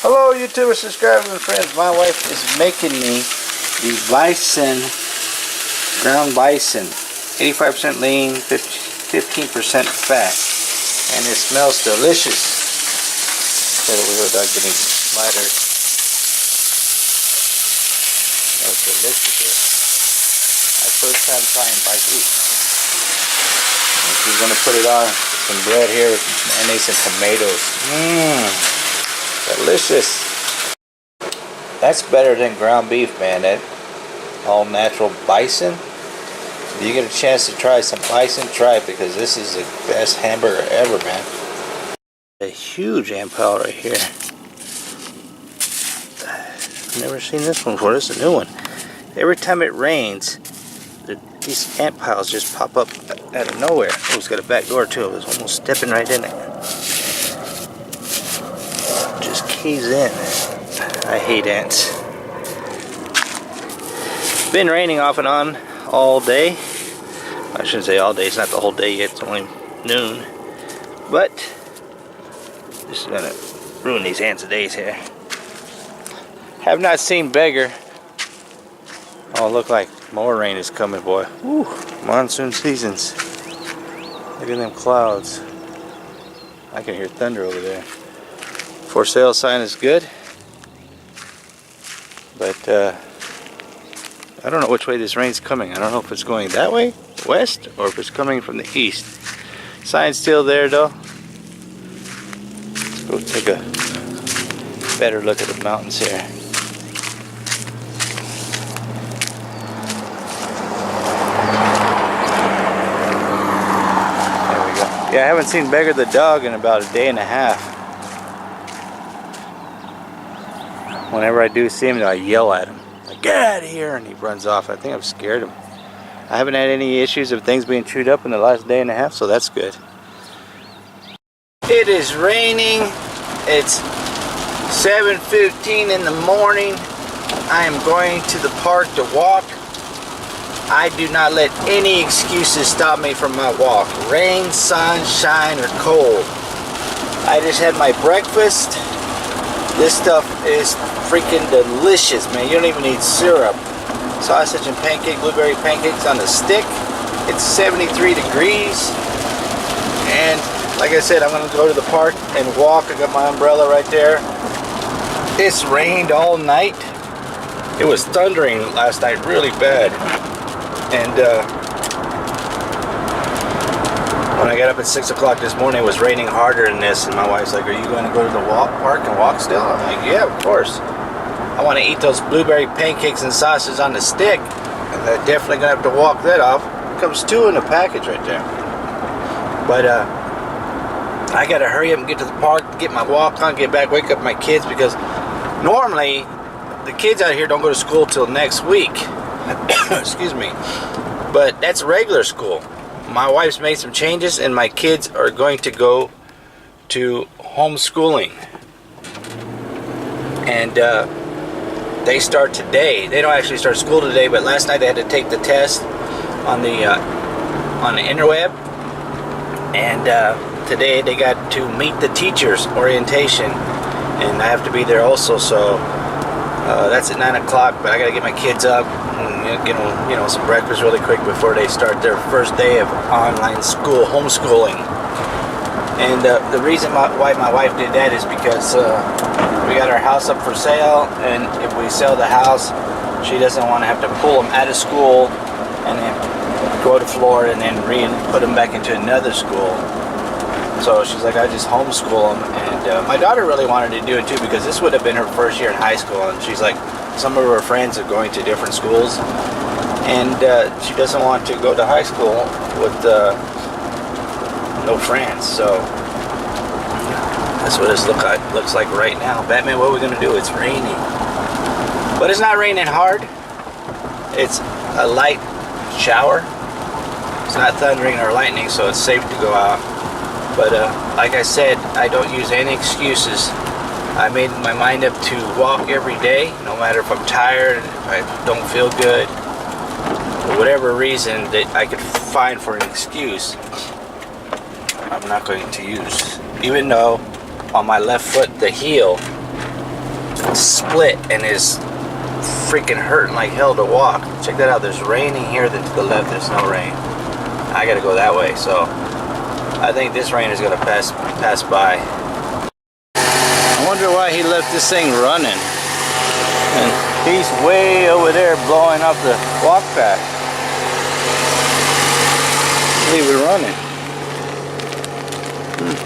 Hello YouTuber subscribers and friends. My wife is making me the Bison, ground bison, 85% lean, 15% fat, and it smells delicious. Put it without getting lighter. Smells delicious. My first time trying bison. She's gonna put it on some bread here with mayonnaise and tomatoes. Delicious. That's better than ground beef, man. That all natural bison. If you get a chance to try some bison, try it, because this is the best hamburger ever, man. A huge ant pile right here. Never seen this one before. This is a new one. Every time it rains, these ant piles just pop up out of nowhere. Oh, it's got a back door too. I was almost stepping right in it. Just caves in. I hate ants. Been raining off and on all day. I shouldn't say all day. It's not the whole day yet. It's only noon. But this is gonna ruin these ants' days here. Have not seen beggar. Oh, look like more rain is coming, boy. Woo, monsoon seasons. Look at them clouds. I can hear thunder over there. For sale sign is good, but I don't know which way this rain's coming. I don't know if it's going that way, west, or if it's coming from the east. Sign's still there though. Let's go take a better look at the mountains here. Yeah, I haven't seen Beggar the dog in about a day and a half. Whenever I do see him, I yell at him, like, get out of here, and he runs off. I think I've scared him. I haven't had any issues of things being chewed up in the last day and a half, so that's good. It is raining. It's 7:15 in the morning. I am going to the park to walk. I do not let any excuses stop me from my walk. Rain, sunshine, or cold. I just had my breakfast. This stuff is freaking delicious, man. You don't even need syrup. Sausage and pancake, blueberry pancakes on the stick. It's 73 degrees. And like I said, I'm gonna go to the park and walk. I got my umbrella right there. It's rained all night. It was thundering last night really bad. And when I got up at 6 o'clock this morning, it was raining harder than this, and my wife's like, are you going to go to the park and walk still? I'm like, yeah, of course. I want to eat those blueberry pancakes and sausage on the stick, and I'm definitely going to have to walk that off. Comes 2 in a package right there. But I got to hurry up and get to the park, get my walk on, get back, wake up my kids, because normally the kids out here don't go to school till next week. Excuse me, but that's regular school. My wife's made some changes, and my kids are going to go to homeschooling, and they start today. They don't actually start school today, but last night they had to take the test on the interweb, and today they got to meet the teachers orientation, and I have to be there also. So that's at 9 o'clock, but I gotta get my kids up and get them, some breakfast really quick before they start their first day of online school, homeschooling. And the reason why my wife did that is because we got our house up for sale, and if we sell the house, she doesn't want to have to pull them out of school and then go to Florida and then put them back into another school. So she's like, I just homeschool them. And my daughter really wanted to do it too, because this would have been her first year in high school, and she's like, some of her friends are going to different schools, and she doesn't want to go to high school with no friends. So that's what this looks like right now. Batman, what are we gonna do? It's raining, but it's not raining hard. It's a light shower. It's not thundering or lightning, so it's safe to go out. But like I said, I don't use any excuses. I made my mind up to walk every day, no matter if I'm tired, if I don't feel good, for whatever reason that I could find for an excuse, I'm not going to use. Even though on my left foot, the heel split and is freaking hurting like hell to walk. Check that out. There's raining here, then to the left there's no rain. I gotta go that way, so I think this rain is gonna pass by. I wonder why he left this thing running. And he's way over there blowing up the walk path. Leave it running.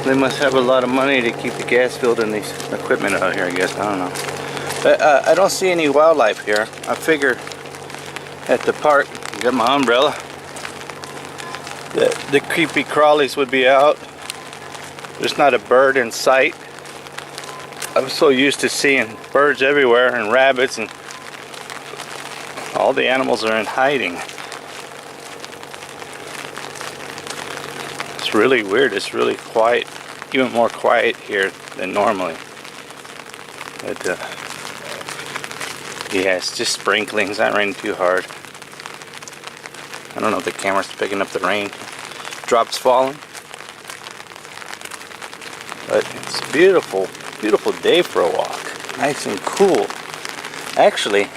They must have a lot of money to keep the gas filled in these equipment out here, I guess. I don't know. But I don't see any wildlife here. I figure at the park, got my umbrella, the creepy crawlies would be out. There's not a bird in sight. I'm so used to seeing birds everywhere and rabbits, and all the animals are in hiding. It's really weird. It's really quiet, even more quiet here than normally. But yeah, it's just sprinklings, not raining too hard. I don't know if the camera's picking up the rain drops falling, but it's a beautiful, beautiful day for a walk. Nice and cool. Actually,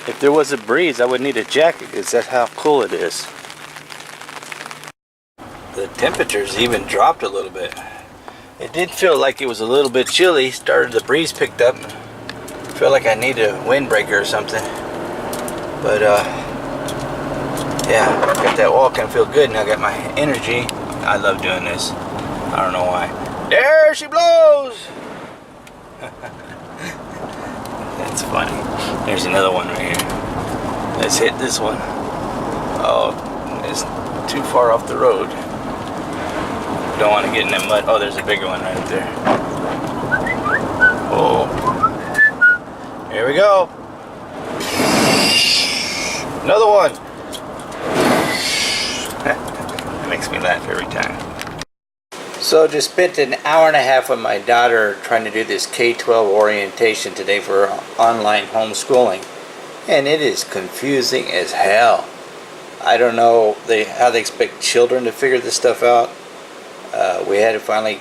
if there was a breeze, I would need a jacket because that's how cool it is. The temperatures even dropped a little bit. It did feel like it was a little bit chilly. The breeze picked up. I feel like I need a windbreaker or something. But yeah, got that walk and feel good. Now I got my energy. I love doing this. I don't know why. There she blows! That's funny. There's another one right here. Let's hit this one. Oh, it's too far off the road. Don't want to get in that mud. Oh, there's a bigger one right there. Oh. Here we go. Another one. It makes me laugh every time. So just spent an hour and a half with my daughter trying to do this K-12 orientation today for online homeschooling. And it is confusing as hell. I don't know how they expect children to figure this stuff out. We had to finally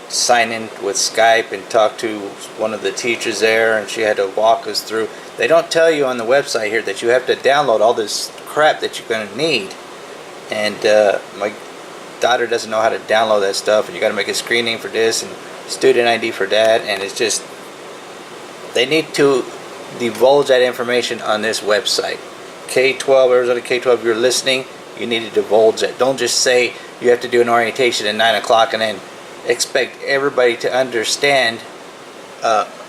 sign in with Skype and talk to one of the teachers there, and she had to walk us through. They don't tell you on the website here that you have to download all this crap that you're going to need. And my daughter doesn't know how to download that stuff, and you got to make a screen name for this and student ID for that, and it's just, they need to divulge that information on this website. K-12, Arizona K-12, if you're listening, you need to divulge it. Don't just say you have to do an orientation at 9 o'clock and then expect everybody to understand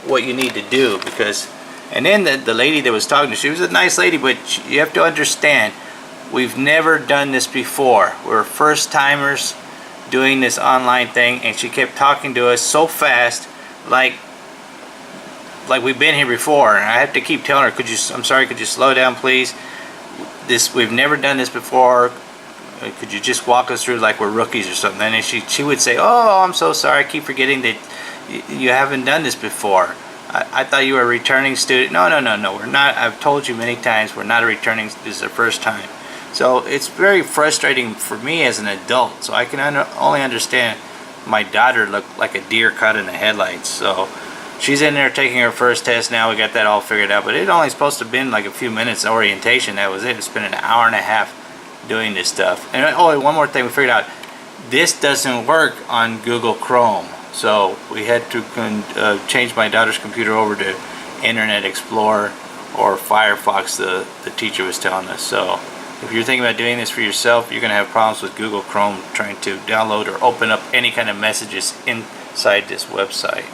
what you need to do. Because, and then the lady that was talking to, she was a nice lady, but you have to understand, we've never done this before. We're first timers doing this online thing, and she kept talking to us so fast, like we've been here before. And I have to keep telling her, I'm sorry, could you slow down, please? We've never done this before. Could you just walk us through like we're rookies or something? And she would say, oh, I'm so sorry, I keep forgetting that you haven't done this before. I thought you were a returning student. No, we're not. I've told you many times, we're not a returning, this is our first time. So it's very frustrating for me as an adult. So I can only understand my daughter looked like a deer caught in the headlights. So she's in there taking her first test now. We got that all figured out. But it only supposed to have been like a few minutes orientation. That was it. It's been an hour and a half doing this stuff. And oh, one more thing we figured out. This doesn't work on Google Chrome. So we had to change my daughter's computer over to Internet Explorer or Firefox, the teacher was telling us. So if you're thinking about doing this for yourself, you're going to have problems with Google Chrome trying to download or open up any kind of messages inside this website.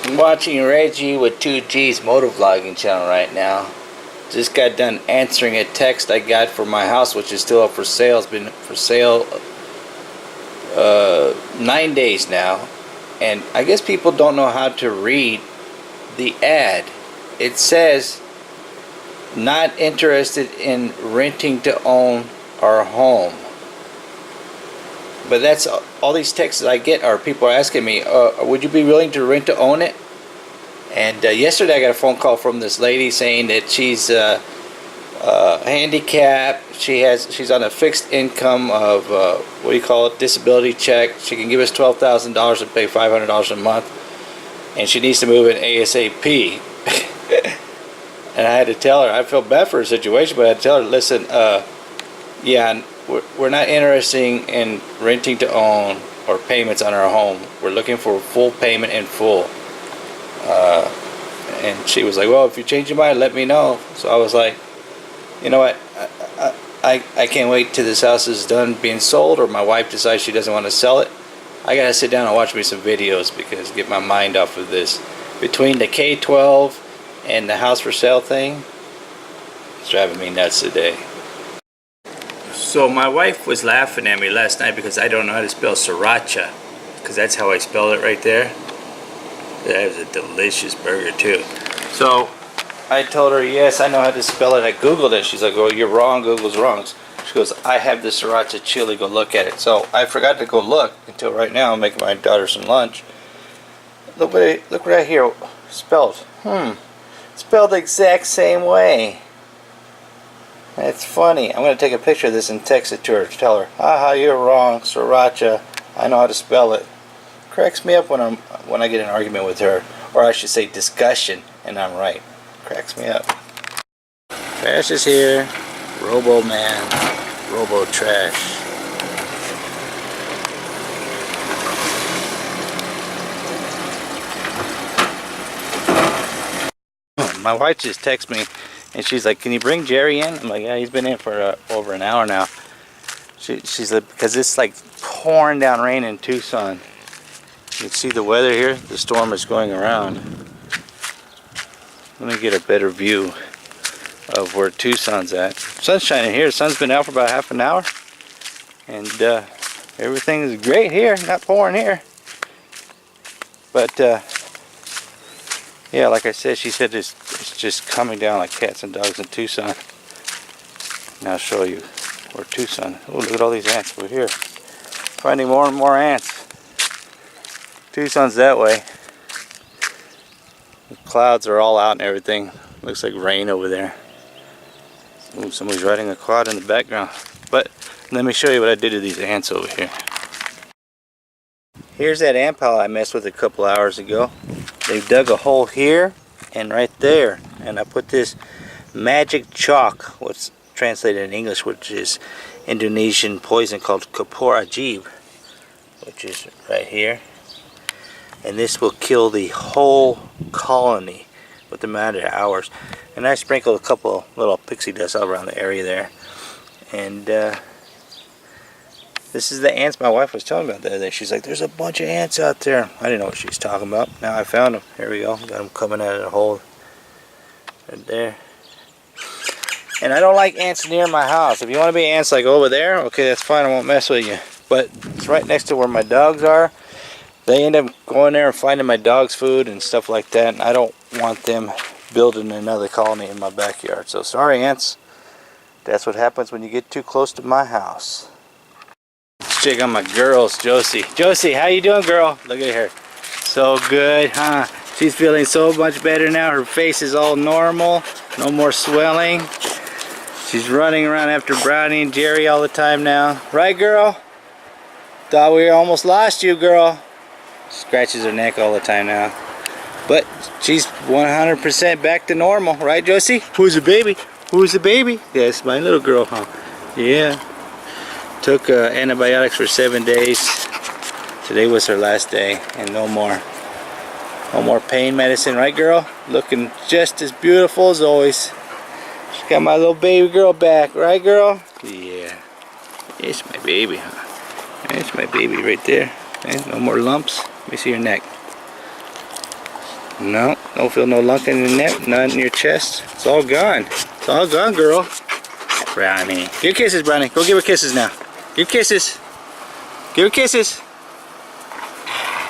I'm watching Reggie with 2G's motovlogging channel right now. Just got done answering a text I got for my house, which is still up for sale. It's been for sale 9 days now. And I guess people don't know how to read the ad. It says, not interested in renting to own our home. But that's all these texts I get are people asking me, would you be willing to rent to own it? And yesterday I got a phone call from this lady saying that she's handicap. She's on a fixed income of what do you call it, disability check. She can give us $12,000 and pay $500 a month, and she needs to move in ASAP. And I had to tell her, I feel bad for her situation, but I had to tell her, listen, yeah, we're not interested in renting to own or payments on our home. We're looking for full payment in full. And she was like, well, if you change your mind, let me know. So I was like, you know what, I can't wait till this house is done being sold, or my wife decides she doesn't want to sell it. I gotta sit down and watch me some videos, because get my mind off of this. Between the K-12 and the house for sale thing, it's driving me nuts today. So my wife was laughing at me last night because I don't know how to spell sriracha, because that's how I spell it right there. That was a delicious burger too. So I told her, yes, I know how to spell it. I googled it. She's like, oh, you're wrong, Google's wrong. She goes, I have the sriracha chili, go look at it. So I forgot to go look until right now. I'm making my daughter some lunch. Look right here, spelled. Spelled the exact same way. That's funny. I'm going to take a picture of this and text it to her to tell her, haha, you're wrong, sriracha. I know how to spell it. Cracks me up when I get in an argument with her, or I should say discussion, and I'm right. Cracks me up. Trash is here. Robo Man. Robo Trash. My wife just texted me and she's like, can you bring Jerry in? I'm like, yeah, he's been in for over an hour now. She's like, because it's like pouring down rain in Tucson. You can see the weather here. The storm is going around. Let me get a better view of where Tucson's at. Sun's shining here. The sun's been out for about half an hour. And everything is great here. Not pouring here. But yeah, like I said, she said it's just coming down like cats and dogs in Tucson. Now I'll show you where Tucson. Oh, look at all these ants over here. Finding more and more ants. Tucson's that way. The clouds are all out and everything. Looks like rain over there. Ooh, somebody's riding a quad in the background. But let me show you what I did to these ants over here. Here's that ant pile I messed with a couple hours ago. They've dug a hole here and right there. And I put this magic chalk, what's translated in English, which is Indonesian poison called kapur ajib, which is right here. And this will kill the whole colony with a matter of hours. And I sprinkled a couple little pixie dust all around the area there. And this is the ants my wife was telling me about the other day. She's like, there's a bunch of ants out there. I didn't know what she was talking about. Now I found them. Here we go. Got them coming out of the hole right there. And I don't like ants near my house. If you want to be ants like over there, okay, that's fine. I won't mess with you. But it's right next to where my dogs are. They end up going there and finding my dog's food and stuff like that. And I don't want them building another colony in my backyard. So sorry, ants. That's what happens when you get too close to my house. Let's check on my girls, Josie. Josie, how you doing, girl? Look at her. So good, huh? She's feeling so much better now. Her face is all normal. No more swelling. She's running around after Brownie and Jerry all the time now. Right, girl? Thought we almost lost you, girl. Scratches her neck all the time now. But she's 100% back to normal. Right, Josie? Who's the baby? Who's the baby? Yes, my little girl, huh? Yeah. Took antibiotics for 7 days. Today was her last day, and no more. No more pain medicine, right, girl? Looking just as beautiful as always. She got my little baby girl back, right, girl? Yeah. It's my baby, huh? It's my baby right there. Okay, no more lumps. Let me see your neck. No, don't feel no lump in your neck, none in your chest. It's all gone. It's all gone, girl. Brownie. Give her kisses, Brownie. Go give her kisses now. Give her kisses. Give her kisses.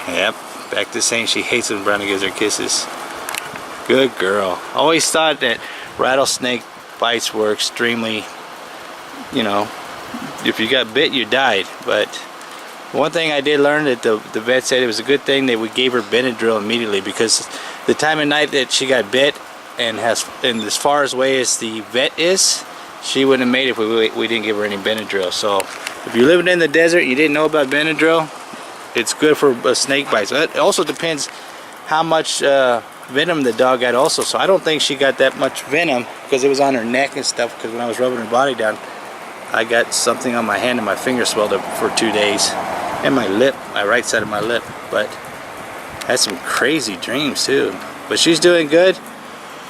Yep, back to saying she hates when Brownie gives her kisses. Good girl. Always thought that rattlesnake bites were extremely, you know, if you got bit, you died. But one thing I did learn that the vet said it was a good thing that we gave her Benadryl immediately, because the time of night that she got bit, and as far away as the vet is, she wouldn't have made it if we didn't give her any Benadryl. So if you're living in the desert and you didn't know about Benadryl, it's good for a snake bite. So it also depends how much venom the dog got also. So I don't think she got that much venom because it was on her neck and stuff, because when I was rubbing her body down, I got something on my hand and my finger swelled up for 2 days. And my lip, my right side of my lip. But I had some crazy dreams too. But she's doing good.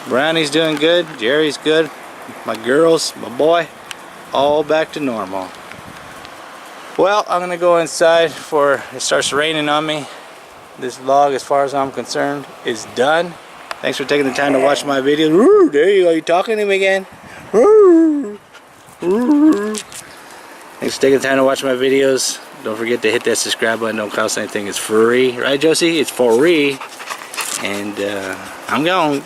Brownie's doing good. Jerry's good. My girls, my boy, all back to normal. Well, I'm gonna go inside before it starts raining on me. This vlog, as far as I'm concerned, is done. Thanks for taking the time to watch my video. Woo, there you go, you talking to me again. Woo, woo. Thanks for taking the time to watch my videos. Don't forget to hit that subscribe button. Don't cost anything. It's free, right, Josie? It's free. And I'm gone.